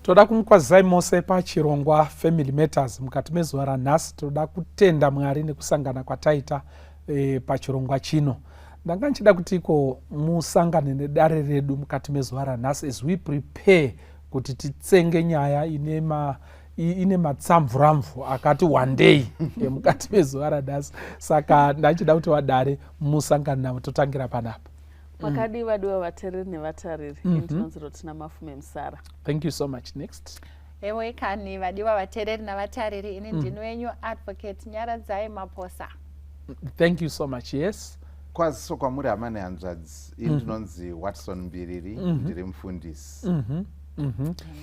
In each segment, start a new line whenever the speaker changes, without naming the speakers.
toda kumukwazisai mose pachirongwa Family Matters mukati mezuva ranhasi. Toda kutenda Mwari nekusangana kwataita pachirongwa chino. Ndanga nchida kutiko musangane nedare redu mukati mezuva ranhasi as we prepare kuti titsenge nyaya ine matsamvuramvu akati one day mukati mezuva ranhasi. Saka ndachida kuti vadare musangane navo. Totangira panapa.
Makadiwa vateereri nevatariri intinonziro tina Mafume Msara.
Thank you so much. Next.
Ewe kani vadiwa vateereri navatariri ini ndinu wenyu Advocate Nyaradzai Maposa.
Thank you so much. Yes.
Kwaziso kwamuri hama nehanzvadzi indinonzi Watson Mbiriri ndiri mufundisi.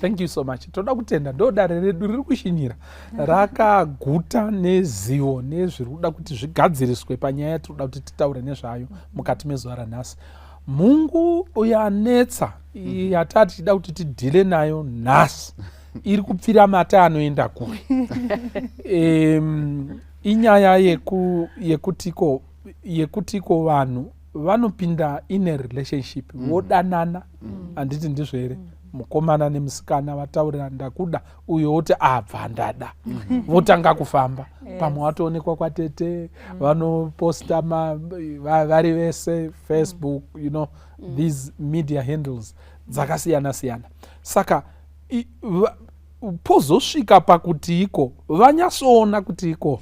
Thank you so much. Toda kutenda ndo dare redu riri kushinyira rakaguta nezivo nezviri kuda kuti zvigadziriswe panyaya yatinoda kuti titaure nezvayo mukati mezuva ranhasi. Mungu yanetsa yatati tichida kuti tidhile nayo nhasi iri kupfira mata anoenda kure. Inyaya yekutiko vanhu vanopinda in a relationship vodanana, handiti ndizvo here? Mukomana nemusikana vataurira ndakuda, uyo woti abva ndada, votanga kufamba. Pamwe watoonekwa kwatete, vanoposta vari vese Facebook, you know, these media handles dzakasiyana siyana. Saka pozosvika pakuti iko vanyasoona kuti iko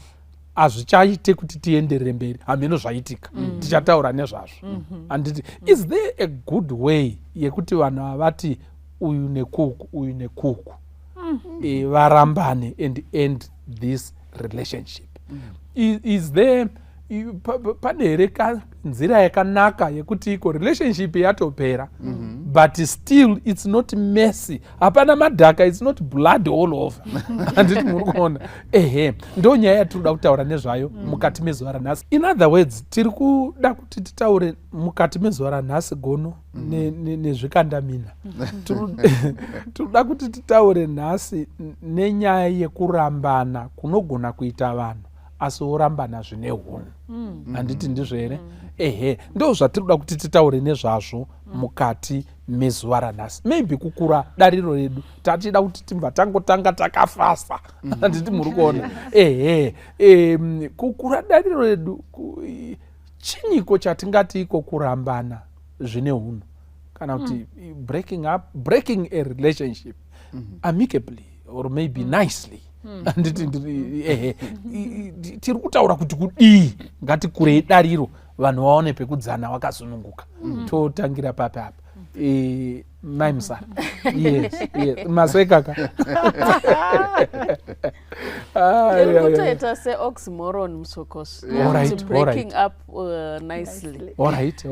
hazvichaite kuti tienderere mberi. Hameno zvaitika, tichataura nezvazvo. Handiti, is there a good way yekuti vanhu havati uyu nekuku varambane and end this relationship? Is there pane here nzira yakanaka yekuti iko relationship yatopera but still it's not messy, hapana madhaka, it's not blood all over? Handiti muri kuona? Ndo nyaya yatinoda kutaura nezvayo mukati mezuva ranhasi. In other words, tiri kuda kuti titaure mukati mezuva ranhasi gono nezvikandamina. Tinoda kuti titaure nhasi nenyaya yekurambana kunogona kuita vanhu asi vorambana zvine hunhu. Handiti ndizvo here? Ndo zvatinoda kuti titaure nezvazvo mukati mezuva ranhasi. Maybe kukura dariro redu tatida kuti timva tangotanga takafasa. Handiti muri kuona? Kukura dariro redu chinyiko chatingati iko kurambana zvine hunhu kana kuti breaking a relationship amicably or maybe nicely. Tiri kutaura kuti kudii ngatikurei dariro vanhu vaone pekudzana vakasununguka. Totangira papapa. Mai Msara. Yes. Masekaka.
Kutoita se-oxymoron Msokosi. Breaking up nicely.
All right.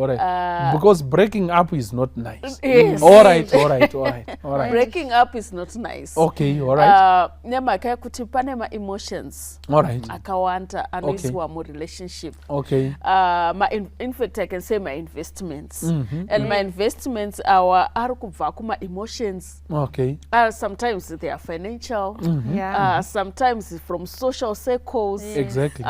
Because breaking up is not nice.
Yes.
All right.
Breaking up is not nice.
Okay, all right.
Nyamaka kuti pane ma-emotions.
All right.
Akawanda anoiswa mu relationship.
Okay.
In fact, I can say my investments. And my investments are kubva kuma emotions.
Okay.
Sometimes they are financial. Sometimes from social circles.
Exactly.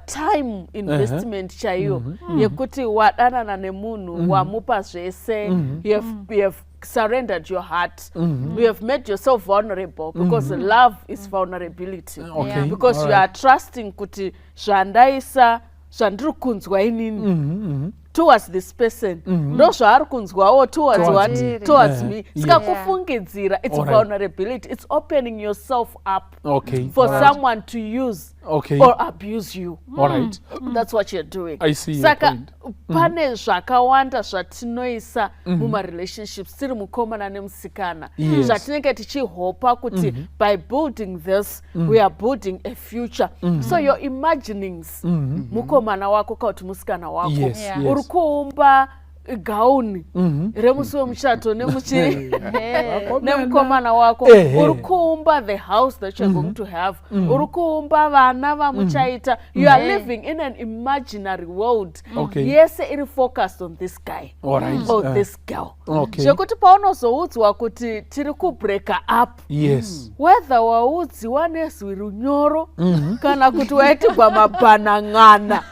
Time investment chayo. Yekuti wadanana nemunhu wamupa zvese. You have surrendered your heart. You have made yourself vulnerable because love is vulnerability.
Okay.
Because you are trusting kuti zvandaisa zvandiri kunzwa inini towards this person ndo zvaari kunzwawo towards me. Saka kufungidzira, it's vulnerability. It's opening yourself up for someone to use or abuse you. That's what you're doing.
I see.
Saka pane zvakawanda zvatinoisa muma relationships tiri mukomana nemusikana zvatinenge tichihopa kuti by building this we are building a future. So your imaginings mukomana wako kuti musikana wako uri kuumba gauni remusi wemuchato nemukomana wako, uri kuumba the house that you're going to have, uri kuumba vana vamuchaita. You are living in an imaginary world. Yese iri focused on this guy or this girl. Zvekuti paunozoudzwa kuti tiri kubreaka up, whether waudziwa nezwi runyoro kana kuti waitigwa mabhanang'ana,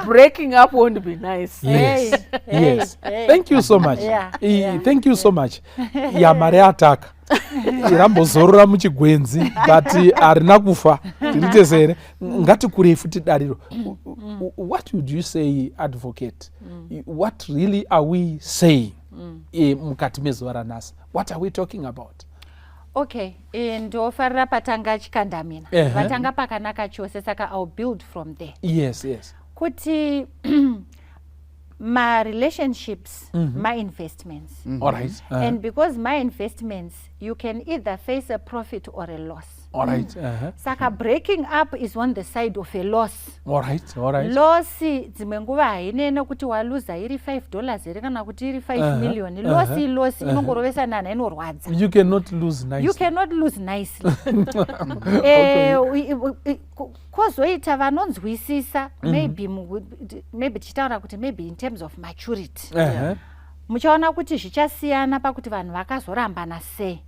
breaking up won't be nice.
Yes. Thank you so much. Thank you so much. Mari ataka. rambozorora muchigwenzi but harina kufa tiritesere ngatikurei futi dariro. What would you say, advocate? What really are we saying mukati mezuva ranhasi? What are we talking about?
Okay, ndofarira patanga chikandamina vatanga pakanaka chose, saka I'll build from there.
Yes.
Kuti my relationships, my investments.
All right.
And because my investments, you can either face a profit or a loss.
All right.
Saka breaking up is on the side of a loss.
All right.
Loss dzimwe nguva hainene kuti waluza iri $5 here kana kuti iri 5 million. Loss inongorovesana inorwadza.
You cannot lose nicely.
You cannot lose nicely. Kozoita vanonzwisisa maybe tichitaura kuti maybe in terms of maturity. Muchaona kuti zvichasiyana pakuti vanhu vakazorambana sei.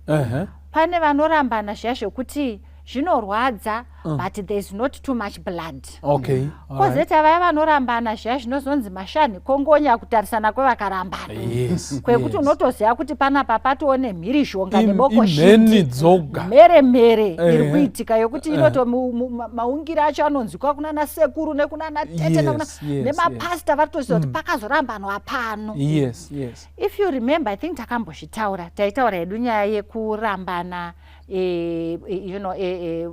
Pane vanorambana zviya zvokuti zvinorwadza but there's not too much blood.
Okay.
Kozeta vaya vanorambana zviya zvinozonzi mashani kongonya kutarisana kwevakarambana. Kwekuti unotoziva kuti panapa patone mhiri zhonga nebokoshiti mhere iri kuitika yokuti inoto maungira acho anonzwikwa kunana sekuru nekunana tete nemapasta varitoziva kuti pakazorambanwa pano. If you remember, I think takambozvitaura taitaura yedu nyaya yekurambana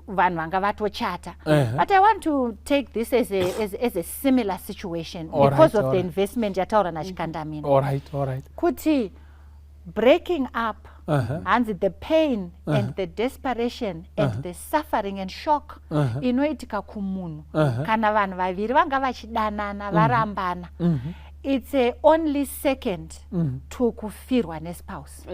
vanhu vanga vatochata. But I want to take this as a similar situation because of the investment yataura nachikandamina.
All right.
Kuti breaking up and the pain and the desperation and the suffering and shock inoitika kumunhu kana vanhu vaviri vanga vachidanana varambana. It's only second to kufirwa nespouse.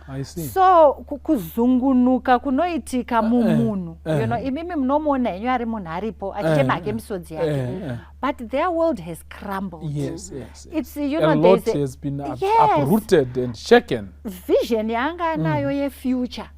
I see.
So kuzungunuka kunoitika mumunhu. Imimi munomuona henyu ari munhu aripo achitemake misodzi yake. But their world has crumbled.
Yes.
It's
a lot has been uprooted and shaken.
Vision yanga anayo ye future.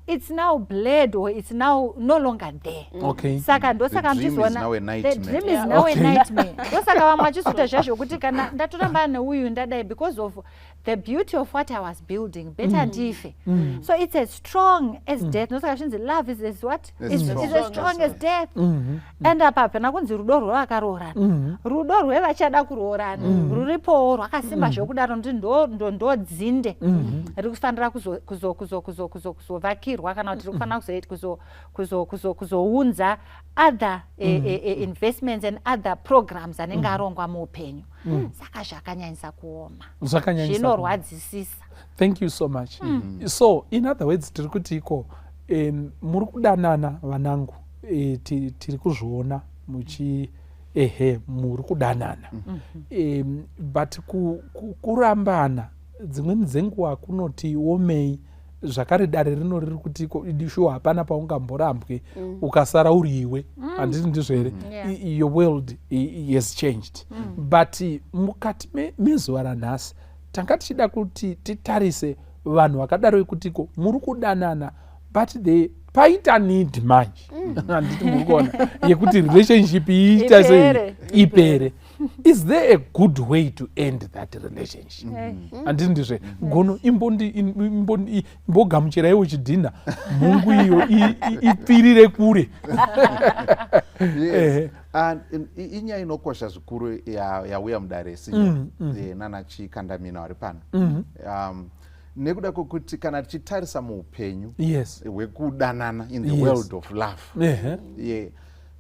It's now bled or it's now no longer there.
Okay.
Saka
The
ndosaka
dream is now a nightmare.
The dream is now a nightmare. Ndosaka vamwe vachisuta zvazvo kuti kana ndatoramba neuyu ndadai because of the beauty of what I was building. Better ndife. So it's as strong as death. Ndosaka zvinzi love is as what? Is as strong as death. And apa pena kunzi rudo rwavakarorana. Rudo rwevachada kuroorana. Ruripowo rwakasimba zvokudaro kuti ndo dzinde. Rikufanira kuzovakirwa kana kuti rikufanira kuzounza other investments and other programs anenge arongwa muupenyu. Saka zvakanyanyisa kuoma. Zvinorwadzisisa.
Thank you so much. So in other words tiri kuti iko muri kudanana vanangu tiri kuzviona muri kudanana but kurambana dzimweni dzenguva kunoti omei zvakare dare rino riri kuti idishuwa hapana paungamborambwe ukasara uri iwe handiti ndizvo here. Your world has changed. But mukati mezuva ranhasi tanga tichida kuti titarise vanhu vakadaro kutiko muri kudanana but paita need manje handiti muri kuona yekuti relationship iita sei ipere. Is there a good way to end that relationship? Handiti ndizvo gono imbogamuchiraiwo chidhina mungu iyo ipirire kure.
Inyaya inokosha zvikuru yauya mudaresi nana chikandamina vari pano. Nekuda kwokuti kana tichitarisa muupenyu hwekudanana in the world of love,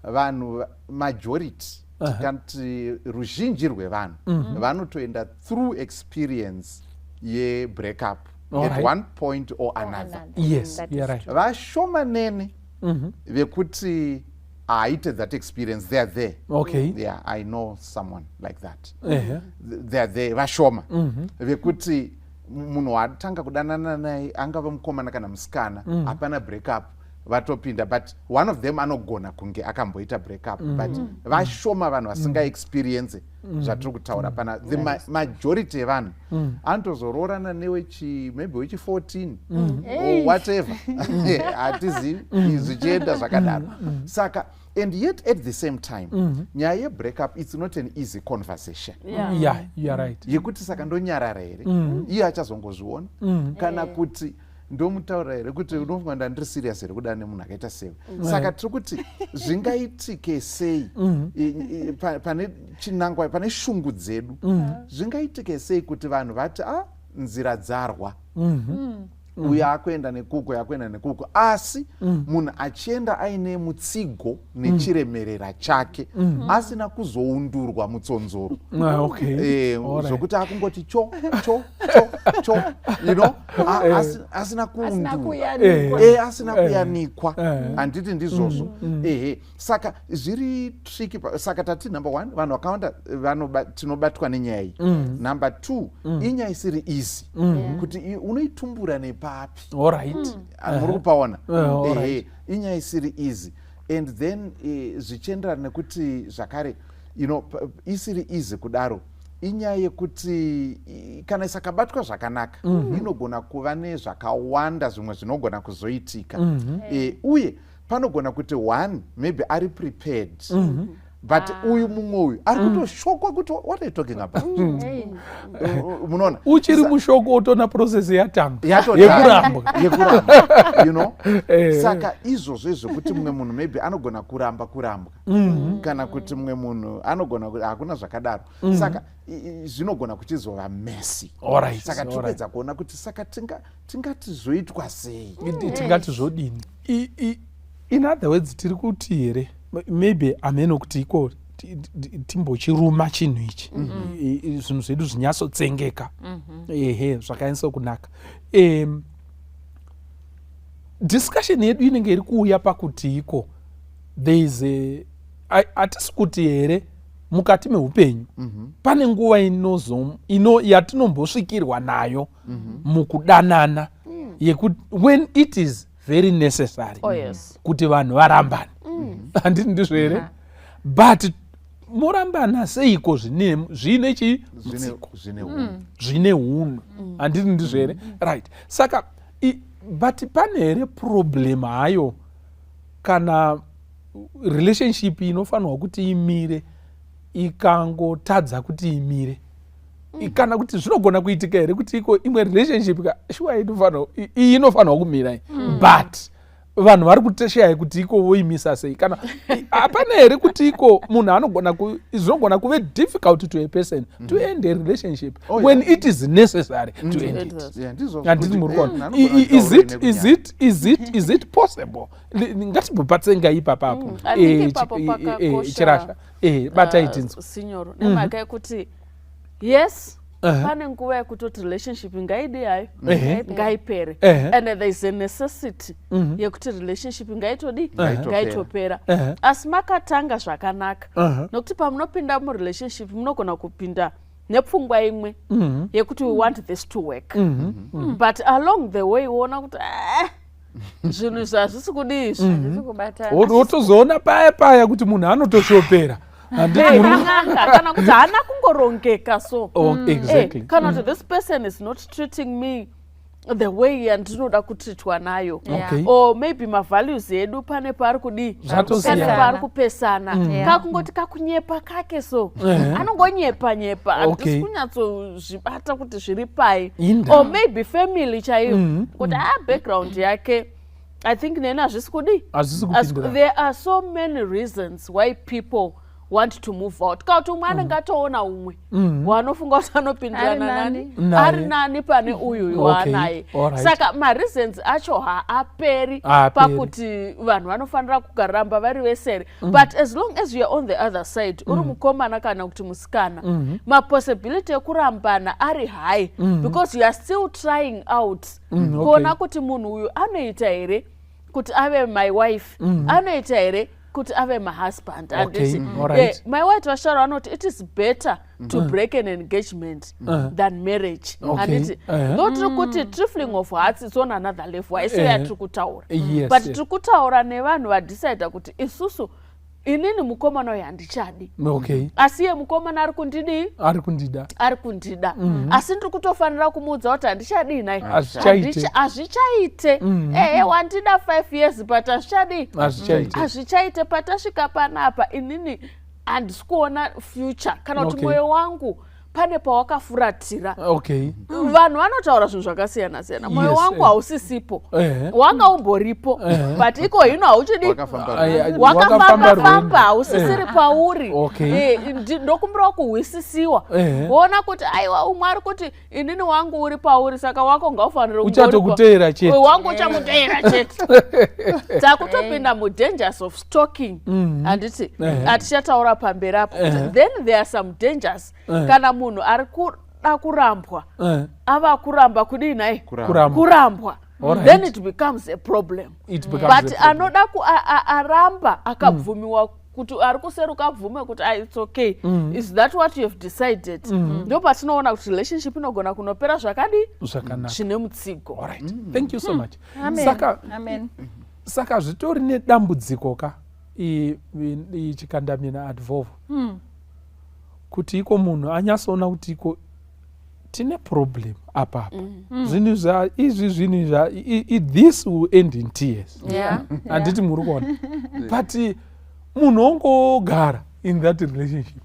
vanhu majority tikati ruzhinji rwevanhu vanotoenda through experience yebreakup at one point or another. Vashomanene vekuti aite that experience, they are there. Yeah, I know someone like that. They are there, vashoma vekuti munhu atanga kudanana naye angava mukomana kana musikana hapana breakup vatopinda, but one of them anogona kunge akamboita breakup, but vashoma vanhu vasinga experience zvatiri kutaura pana. The majority evanhu anotozoroorana maybe wechi 14 or whatever hatizivi zvichienda zvakadaro. Saka and yet at the same time nyaya yebreakup it's not an easy conversation.
You are right.
Yekuti saka ndonyarara here iye achazongozviona kana kuti ndomutaura here kuti unofunga ndandiri serious here kudana nemunhu akaita sewe. Saka tiri kuti zvingaitike sei pane chinangwa, pane shungu dzedu, zvingaitike sei kuti vanhu vati nzira dzarwa, uyo akuenda nekuko, asi munhu achienda aine mutsigo nechiremerera chake asina kuzoundurwa mutsonzoro zvokuti akungoti cho asina kuundurwa, asina kuyanikwa. Handiti ndizvozvo. Saka zviri tricky. Saka tati number 1 vanhu vakawanda tinobatwa nenyaya iyi. Number 2 inyaya isiri easy kuti unoitumbura nepapi. Muri kupaona. Inyaya isiri easy. And then zvichienderana nekuti zvakare isiri easy kudaro, inyaya yekuti kana isakabatwa zvakanaka inogona kuva nezvakawanda zvimwe zvinogona kuzoitika. Uye panogona kuti one maybe ari prepared, but uyu mumwe uyu ari kutoshokwa kuti what are you talking about. Munoona
uchiri mushoko otona process yatanga
yekuramba saka izvozvo zvokuti mumwe munhu maybe anogona kurambwa kana kuti mumwe munhu anogona kuti hakuna zvakadaro. Saka zvinogona kuchizova messy. Saka topedza kuona kuti saka tingati zvoitwa sei,
tingati zvodini. In other words tiri kuti here maybe ameno kuti iko timbochiruma chinhu ichi, zvinhu zvedu zvinyatsotsengeka, zvakanyatso kunaka. Discussion yedu inenge iri kuuya pakuti iko there is hatisi kuti here mukati meupenyu pane nguva yatinombosvikirwa nayo mukudanana yekuti when it is very necessary kuti vanhu varambane. Handiti ndizvo here? But morambana seiko zvine hunhu. Handiti ndizvo here? Right. Saka but pane here problem hayo kana relationship inofanirwa kuti imire ikangotadza kuti imire, kana kuti zvinogona kuitika here kuti iko imwe relationship shuwa inofanirwa kumira, but vanhu vari kuteshaya kuti iko voimisa sei, kana hapana here kuti iko munhu zvinogona kuve difficult to a person to end a relationship when it is necessary to end it. Handiti muri kuona? Is it possible? Ngatimbopatsenga ipapapo chirasha bataitinzo
sinyoro nemhaka yekuti yes pane nguva yekutoti relationship ngaidi hayo ngaipere, and there is a necessity yekuti relationship ngaitopera, asi makatanga zvakanaka, nokuti pamunopinda murelationship munogona kupinda nepfungwa imwe yekuti we want this to work, but along the way uona kuti zvinhu zvazvisi kudi izvi
wotozoona paya kuti munhu anotoshopera
kana kuti hana kungorongeka so
exactly.
Kana kuti this person is not treating me the way yandinoda kutreatwa nayo, or maybe mavalues edu pane paari kudi paari kupesana, kakungoti kakunyepa kake so anongonyepa handisi kunyatsozvibata kuti zviri pai, or maybe family chaiyo kuti background yake I think nena hazvisi kudi. There are so many reasons why people want to move out. Kauti umwe anenge atoona umwe wanofunga kuti anopindirana ari nani pane uyu waanaye. Saka mareasons acho haaperi pakuti vanhu vanofanira kugaramba vari vesere. But as long as you are on the other side, uri mukomana kana kuti musikana, mapossibility ekurambana ari high because you are still trying out kuona kuti munhu uyu anoita here kuti ave my wife, anoita here kuti ave my husband. My wife Vasharo anoti it is better to break an engagement than marriage. Notiri kuti trifling of hearts is on another level. I say tiri kutaura. But tiri kutaura nevanhu vadecide kuti isusu inini mukomana uyu handichadi, asi iye mukomana ari kundida, asi ndiri kutofanira kumuudza kuti handichadi naye, hazvichaite wandida 5 years but hazvichaite patasvika panapa inini handisi kuona future kana kuti mwoyo wangu pane pawakafuratira.
Okay.
Vanhu vanotaura zvinhu zvakasiyana siyana. Mwoyo
Yes,
wangu hausisipo. Wanga umboripo. But iko hino hauchidi wakafamba hausisiri pauri. Ndokumbira kuhwisisiwa. Woona kuti aiwa umwe ari kuti inini wangu uri pauri saka wako ngaufanire
uchatokuteera chete.
Wangu uchamuteera chete. Takutopinda mudangers of stalking. Handiti atichataura pamberi apo. Then there are some dangers. Kana munhu ari kuda kurambwa ava kuramba kudini kurambwa. Then it becomes a problem. But anoda aramba akabvumiwa kuti ari kuseruka bvume kuti it's okay. Is that what you have decided? Ndo patinoona kuti relationship inogona kunopera zvakadi zvine mutsigo.
Alright. Thank you so much.
Amen.
Saka zvitori nedambudziko ka ichikandamina advolve kuti iko munhu anyasoona kuti iko tine problem apa this will end in tears. Anditi muri kuona but munhu ongogara in that relationship.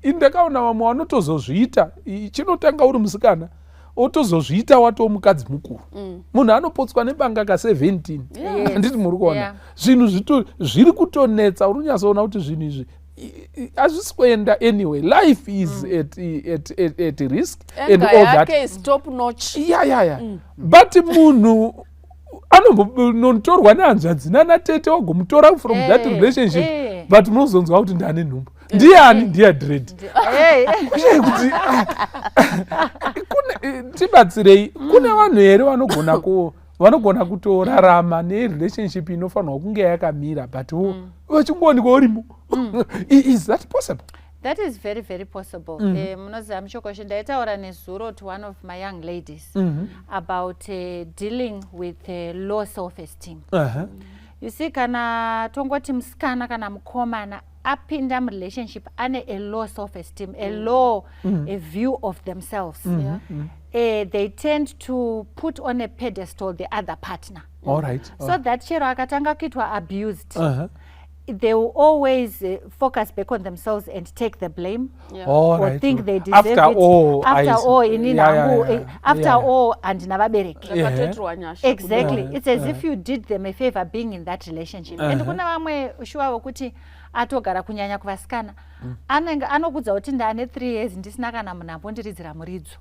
Indakaona vamwe vanotozozviita chinotanga uri musikana otozozviita wato mukadzi mukuru. Munhu anopotswa nebanga ka17. Anditi muri kuona zvinhu zviri kutonetsa uri kunyasoona kuti zvinhu izvi hazvisi kuenda anyway. Life is at risk and all that
is top notch.
But munhu anonotorwa nehanzvadzi nanatete wagomutora from that relationship. But munozonzwa kuti ndane nhumbu ndiani ndiadred kuti tibatsirei. Kune vanhu here vanogona kutorarama nerelationship inofanirwa kunge yakamira but vachingowanikwa urimo. Is that possible?
That is very, very possible. Munoziva muchokoshi ndaitaura nezuro to one of my young ladies about dealing with low self-esteem. You see, kana tongoti musikana kana mukomana apinda relationship ane a low self-esteem, a low a view of themselves. They tend to put on a pedestal the other partner. So that chero akatanga kuitwa abused. They will always focus back on themselves and take the blame or think they deserve it. After all, and navabereki. Exactly. It's as if you did them a favor being in that relationship. And kuna vamwe shuwa wokuti atogara kunyanya kuvasikana anokudza kuti ndane 3 years ndisina kana munhu ambondiridzira muridzo.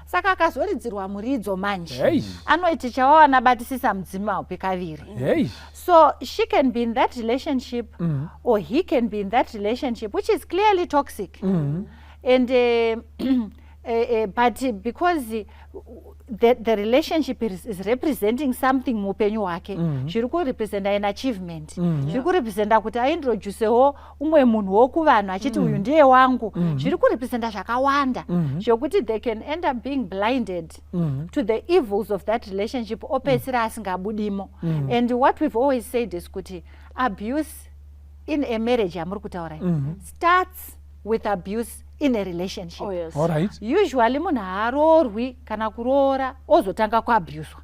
Saka akazoridzirwa muridzo manje anoiti chawawana batisisa mudzima upi kaviri. So she can be in that relationship or he can be in that relationship which is clearly toxic. And but because the relationship is representing something muupenyu hwake, zviri kurepresenta an achievement, zviri kurepresenta kuti aintroducewo umwe munhu wokuvanhu achiti uyu ndiye wangu, zviri kurepresenta zvakawanda zvokuti they can end up being blinded to the evils of that relationship opedzisira asingabudimo. And what we've always said is kuti abuse in a marriage yamuri kutaurai starts with abuse in a relationship. Usually munhu haarorwi kana kuroora ozotanga kuabuswa.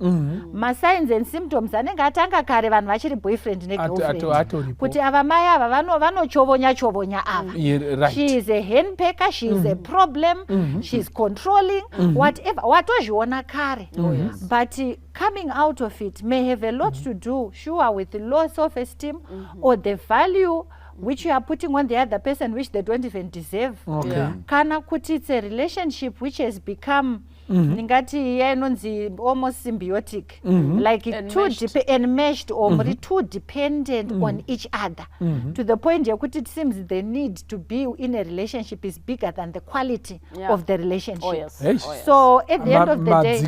Masigns and symptoms anenge atanga kare vanhu vachiri boyfriend negirlfriend kuti ava mai ava vanochovonya ava. She is a handpecker, she is a problem, she is controlling, whatever. Watozviona kare. But coming out of it may have a lot to do, sure, with low self-esteem or the value which you are putting on the other person which they don't even deserve. Kana kuti it's a relationship which has become ningati inonzi almost symbiotic, like enmeshed or too dependent on each other to the point yekuti it seems the need to be in a relationship is bigger than the quality of the relationship. So at the end of the day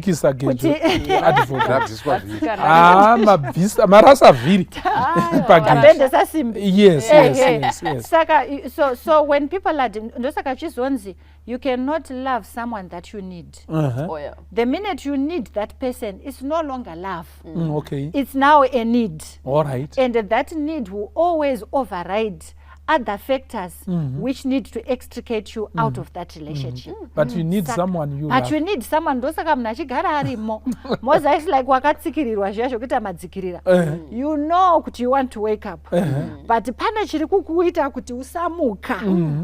so when people are ndosaka chizonzi you cannot love someone that you need. The minute you need that person, it's no longer love. It's now a need. And that need will always override other factors which need to extricate you out of that relationship.
But you need someone you
But
love.
you need someone, ndosaka munhu achigara arimo. Moses like wakatsikirirwa zviya zvokuti amadzikirira. You know kuti you want to wake up. But pane chiri kukuita kuti usamuka.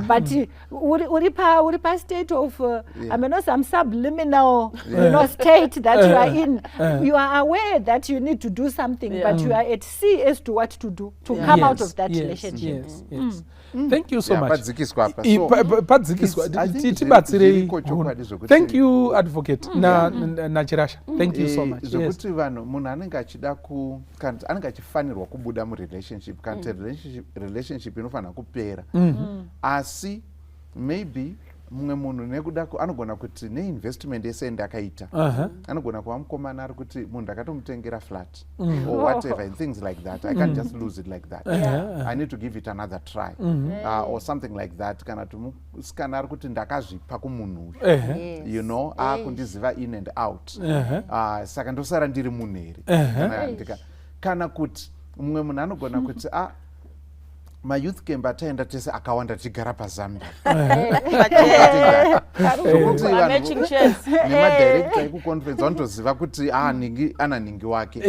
But uri pa state of some subliminal state that you are in. You are aware that you need to do something, but you are at sea as to what to do to come out of that relationship.
Yes. Thank you so much.
Padzikiswa apa.
Padzikiswa tibatsirei. Thank you advocate na Chirasha. Thank you so much.
Zvokuti vanhu munhu anenge achida anenge achifanirwa kubuda murelationship kana relationship inofanira kupera. Asi maybe mumwe munhu nekuda anogona kuti neinvestment yese ndakaita anogona kuva mukomana ari kuti munhu ndakatomutengera flat or whatever and things like that. I can't just lose it like that. I need to give it another try or something like that. Kana musikana ari kuti ndakazvipa kumunhu you know akundiziva in and out saka ndosara ndiri munhu here kana kuti mumwe munhu anogona kuti mayouth camp ataenda tese akawanda tigara paZambia nemadirector ekuconference vanotoziva kuti ana ningi wake.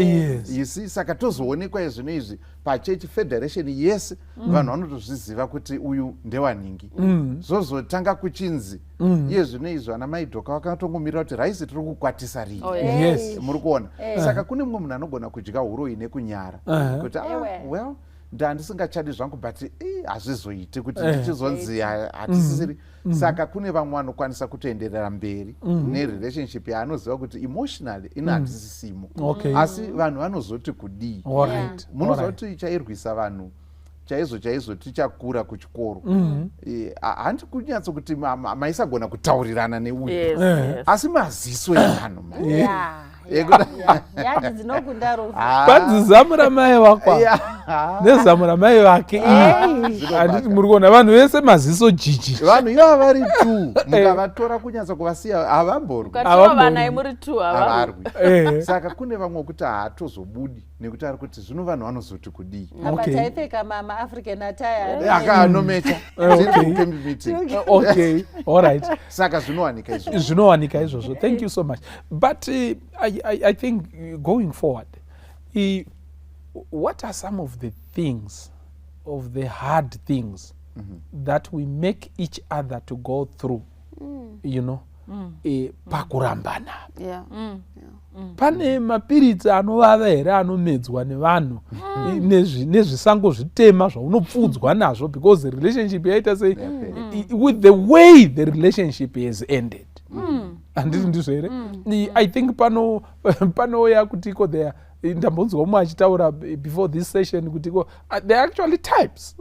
You see saka tozoonekwa izvino izvi pachurch federation yese vanhu vanotozviziva kuti uyu ndewaningi. Zvozotanga kuchinzi iye zvino izvo ana maidhoka vakatongomirira kuti raisi tiri kukwatisa rini. Muri kuona saka kune mumwe munhu anogona kudya uroi nekunyara kuti well ndandisingachadi zvangu but hazvizoiti kuti ndichizonzi hatisisiri. Saka kune vamwe vanokwanisa kutoenderera mberi nerelationship yaanoziva kuti emotionally inahandisisimo asi vanhu vanozoti kudii. Munozoti chairwisa vanhu chaizvo tichakura kuchikoro handi kunyatso kuti maisagona kutaurirana neuyu asi maziso evanhu
panzi zamu ramai vakwa nezamu ramai vake handiti muri kuona vanhu vese maziso jiji.
Vanhu ivava vari tu mukavatora kunyatsa kuvasiya havamborwi. Saka kune vamwe kuti haatozobudi nekuti ari kuti zvino vanhu vanozoti kudii.
Taipfeka maAfrican attire
akanometa camp meeting.
Okay, all right.
Saka zvinowanika izvozvo.
Thank you so much. But I think going forward, what are some of the things, of the hard things that we make each other to go through, you know, pakurambana? Pane mapiritsi anovava here anomedzwa nevanhu nezvisango zvitema zvaunopfudzwa nazvo because the relationship yaita sei with the way the relationship has ended. Handiti ndizvo here? I think panouya kutiko there ndambonzwa umwe achitaura before this session kutiko there are actually types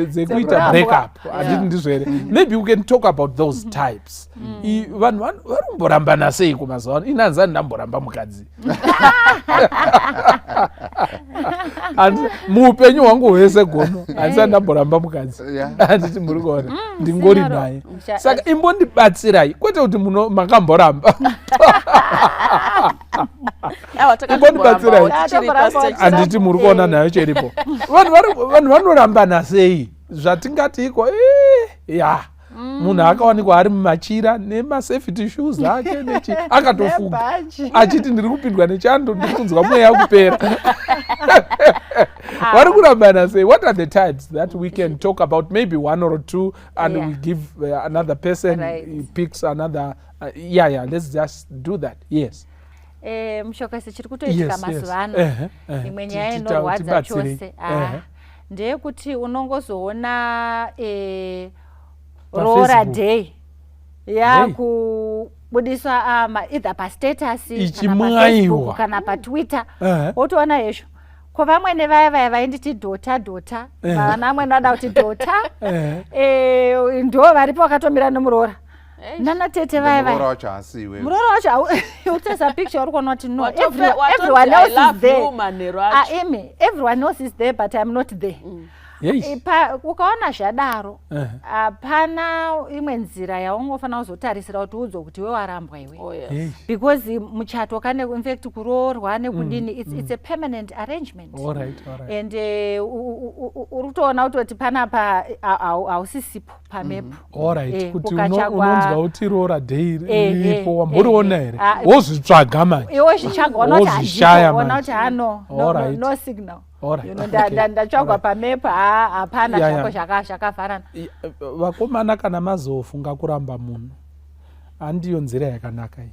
dzekuita breakup. Handiti ndizvo here? Maybe we can talk about those types. Vanhu varomborambana sei kumazuva ano? Inanzani ndamboramba mukadzi muupenyu hwangu hwese gono handisati ndamboramba mukadzi. Handiti muri kuona ndingori naye. Saka imbondibatsirai kwete kuti makamboramba imbondibatsirai handiti muri kuona nayo cheripo. Vanhu vanorambana sei zvatingati iko munhu akawanikwa ari mumachira nemasafety shoes ake akatofuga achiti ndiri kupindwa nechando ndikunzwa mweya kupera. Vari kurambana sei? What are the types that we can talk about? Maybe one or two and we give another person picks another. Let's just do that. Yes.
Mushokasi chiri kutoitika mazuva ano imwe nyaya inorwadza chose ndeyekuti unongozoona Rora Day yakubudiswa either pastatus kana paFacebook kana paTwitter wotoona hezvo ko vamwene vaya vainditi dhota vana amwe vada kuti dhota ndo varipo vakatomira nomuroora nana tete vaya muroora wacho utesa picture uri kuona kuti no everyone else is there. Everyone else is there but I'm not there. ukaona zvadaro hapana imwe nzira yaungofanira kuzotarisira kuti udzwe kuti we warambwa iwe, because muchato kana infact kuroorwa nekudini it's a permanent arrangement. And uri kutoona kutoti panapa hausisipo pamepo.
Kuti unonzwa kuti roora dei riripo wamboriona here wozvitsvaga manje
iwe zvichanga ona kuti no signal ndatsvagwa pamepa hapana zvako zvakafanana.
Vakomana kana mazofunga kuramba munhu handiyo nzira yakanaka iyi.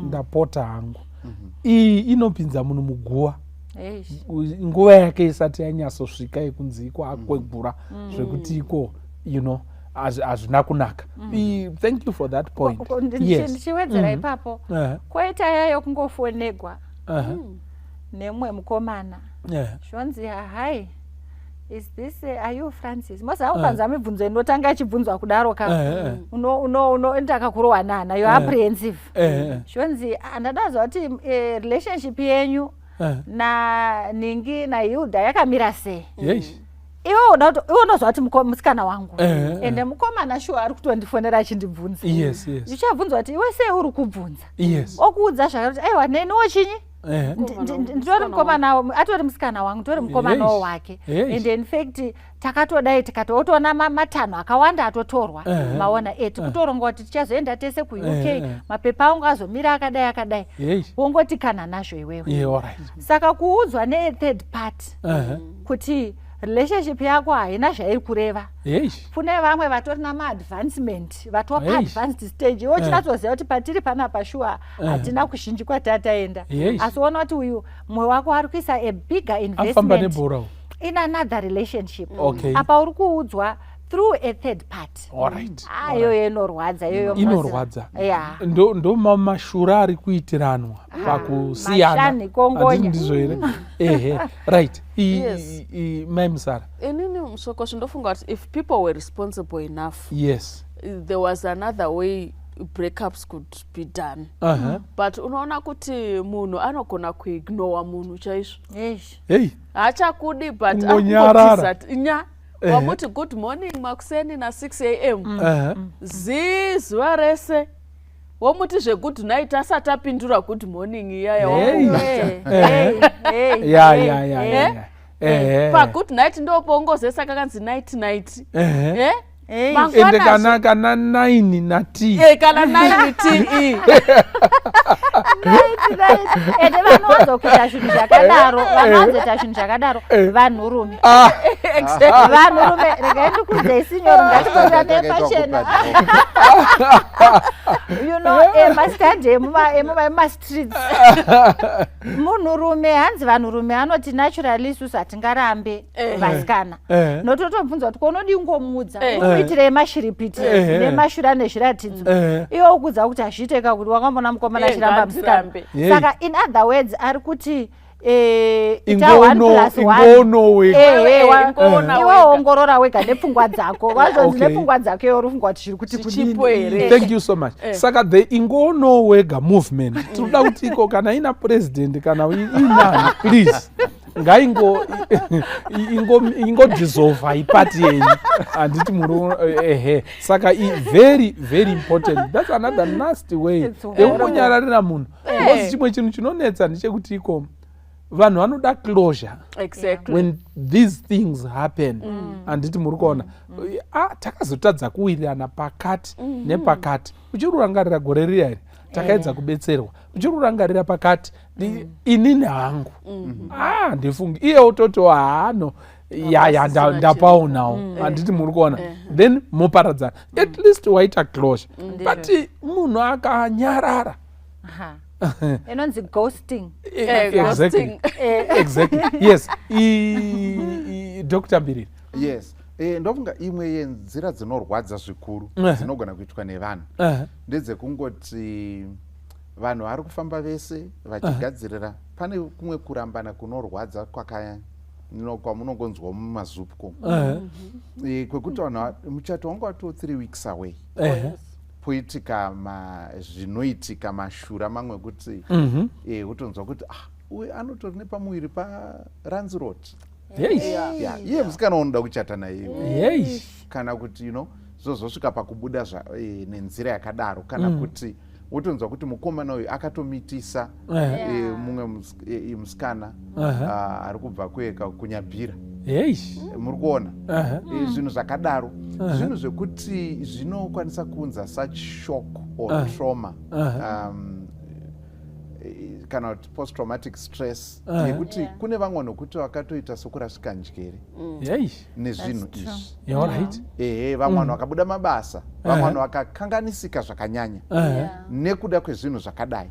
Ndapota hangu iyi inopinza munhu muguva nguva yake isati yanyatsosvika yekunzi iko akwegura zvekuti iko hazvina kunaka. Thank you for that point.
Ndichiwedzera ipapo koita yayo kungofonegwa nemumwe mukomana zvonzi hai is this are you Francis? Mosa ukanza mibvunzo inotanga achibvunzwa kudaro ka ndakakurohwa nana you apprehensive. Zvonzi ndadazwa kuti relationship yenyu na Ningi na Hilda yakamira sei? Iwe unozwa kuti musikana wangu ende mukomana shuwa ari kutondifonera achindibvunza. Zvichabvunzwa kuti iwe sei uri kubvunza? Okuudza zvakati aiwa neniwo chinyi? Nditori mukomana atori musikana wangu nditori mukomana wake. And in fact takatodai tikatoona matanho akawanda atotorwa maona tikutoronga kuti tichazoenda tese ku-UK mapepa angu azomira akadai wongoti kana nazvo iwewe. Saka kuudzwa ne-third party kuti relationship yako haina zvairi kureva. Kune vamwe vatori nama-advancement vatova advanced stage iwo chinatsoziva kuti patiri panapa shuwa hatina kuzhinji kwatataenda asi ona kuti uyu mumwe wako ari kuisa a bigger investment in another relationship. Apa uri kuudzwa through a third party. Ayo inorwadza iyoyo
inorwadza. Ndo mamashura ari kuitiranwa pakusiyana ndizvo here. Right. Mai Musara.
Inini Musoko ndofunga kuti if people were responsible enough, there was another way breakups could be done. But unaona kuti munhu anogona kuignore munhu chaizvo. Hachakudi but akutisa nya wamuti good morning makuseni na 6 AM zuva rese womuti zvegood night asati apindura good morning pagood night ndopongozesa kakanzi night
ende kana 9 na T
kana 9 TE
ende vanozokuita zvinhu zvakadaro vanhurume regai ndikudze isinyoro ngatikorera nepachena mastandi emumastreets munhurume hanzi vanhurume anoti naturally isusu hatingarambe vasikana nototobvunza kuti konodi ngomuudza kuitire mashiripiti nemashura nezviratidzo iwo ukudza kuti hazviiteka kuti wakambona mukomana achiramba musikana. Saka in other words ari kuti iwe ongorora wega nepfungwa dzako wazonzi nepfungwa dzako iwe urifungwa kuti zviri kuti
chipo here.
Thank you so much. Saka the ingono wega movement tinoda kuti iko kana ina president kana inani please ingodissolve ipati yenyu handiti muri saka very very important. That's another nasty way yekunyararira munhu. Because chimwe chinhu chinonetsa ndechekuti iko vanhu vanoda closure when these things happen. Handiti muri kuona takazotadza kuwirirana pakati nepakati. Uchirurangarira gore riya here takaedza kubetserwa uchirurangarira pakati inini hangu ndifungi iye utoti hano ndapaunawo handiti muri kuona then moparadzana at least waita closure. But munhu akanyarara
inonzi ghosting.
Exactly. Yes. Dr. Mbira.
Yes. Ndofunga imwe yenzira dzinorwadza zvikuru dzinogona kuitwa nevanhu ndedzekungoti vanhu vari kufamba vese vachigadzirira pane kumwe kurambana kunorwadza kwamunongonzwa mumazupko kwekuti vanhu muchato wanga wato 3 weeks away poitika zvinoitika mashura mamwe kuti utonzwa kuti uyu anotori nepamuviri paRands Road iye musikana unoda kuchata naye kana kuti zozosvika pakubuda nenzira yakadaro kana kuti wotonzwa kuti mukomana uyu akatomitisa mumwe musikana ari kubva kunyabhira muri kuona zvinhu zvakadaro zvinhu zvekuti zvinokwanisa kuunza such shock or trauma kana kuti post traumatic stress yekuti kune vamwe nokuti vakatoita sokurasvika njere nezvinhu izvi vamwe vanhu vakabuda mabasa vamwe vanhu vakakanganisika zvakanyanya nekuda kwezvinhu zvakadai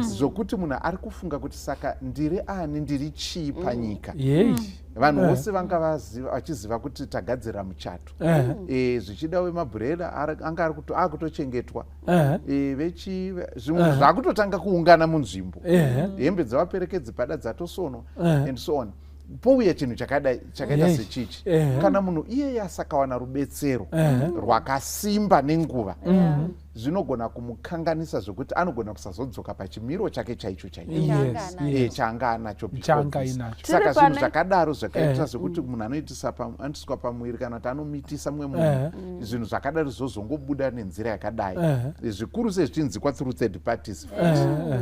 zvokuti munhu ari kufunga kuti saka ndiri ani ndiri chii panyika vanhu vose vanga vachiziva kuti tagadzira muchato zvichida wemabhureda anga akutochengetwa zvimwe zvakutotanga kuungana munzvimbo hembe dzavaperekedzi pada dzatosonwa and so on pouya chinhu chakaita sechichi kana munhu iyeye asakawana rubetsero rwakasimba nenguva zvinogona kumukanganisa zvokuti anogona kusazodzoka pachimiro chake chaicho chaanga anacho. Saka zvinhu zvakadaro zvakaita zvokuti munhu anoitiswa pamwiri kana kuti anomitisa mumwe munhu zvinhu zvakadaro zvozongobuda nenzira yakadai zvikuru sezvichinzikwa through third parties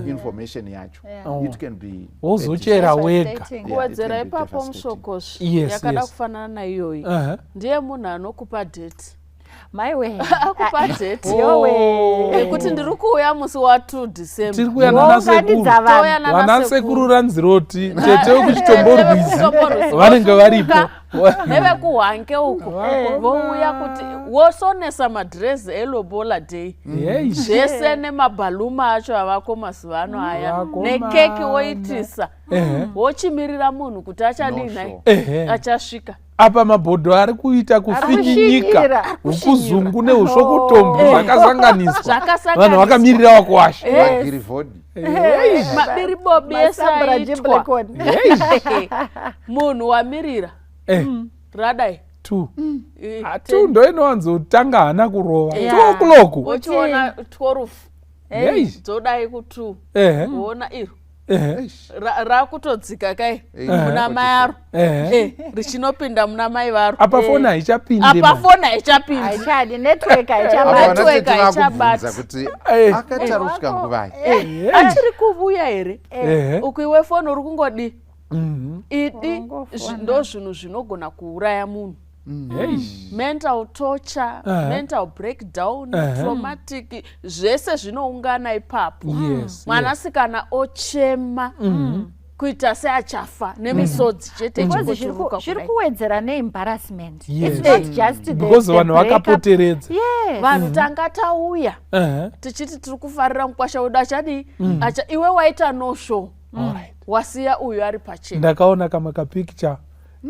information yacho it can be
wozochera wega
kuwedzera ipapo mushokoshi yakada kufanana naiyoyi ndiye munhu anokupa date
maiwe
akupa date kuti ndiri kuuya musi wa2 December
tiri kuya nanasekuru ranziroti tete wekuchitomborwizi vanenge varipo
nevekuhwanke uko vouya kuti wosonesa madresi elobola day zvese nemabhaluma acho avako mazuva ano aya nekeki woitisa wochimirira munhu kuti achadini achasvika
apa mabhodho ari kuita kufinyinyika ukuzungu neusvokutombo zvakazanganiswa vanhu vakamirira wakuwasha
mabiribobi esaitwa munhu wamirira radai
2 ndo inowanzotanga hana kurova 2 o'clock
uchiona 12 dzodai ku2 uona iro rakutodzika kai muna mai aro richinopinda muna mai varo
apa foni haichapindi
haichadi network
haichabata
kuti akatarusvika nguvai
achiri kuvuya here uku iwe foni uri kungodi idi ndo zvinhu zvinogona kuuraya munhu mental torture mental breakdown traumatic zvese zvinoungana ipapo mwanasikana ochema kuita seachafa nemisodzi chete
zviri kuwedzera neembarrassment
because vanhu vakapoteredza
vanhu tanga tauya tichiti tiri kufarira mukwasha wedu achadi iwe waita no show wasiya uyu ari pachena
ndakaona kama kapicture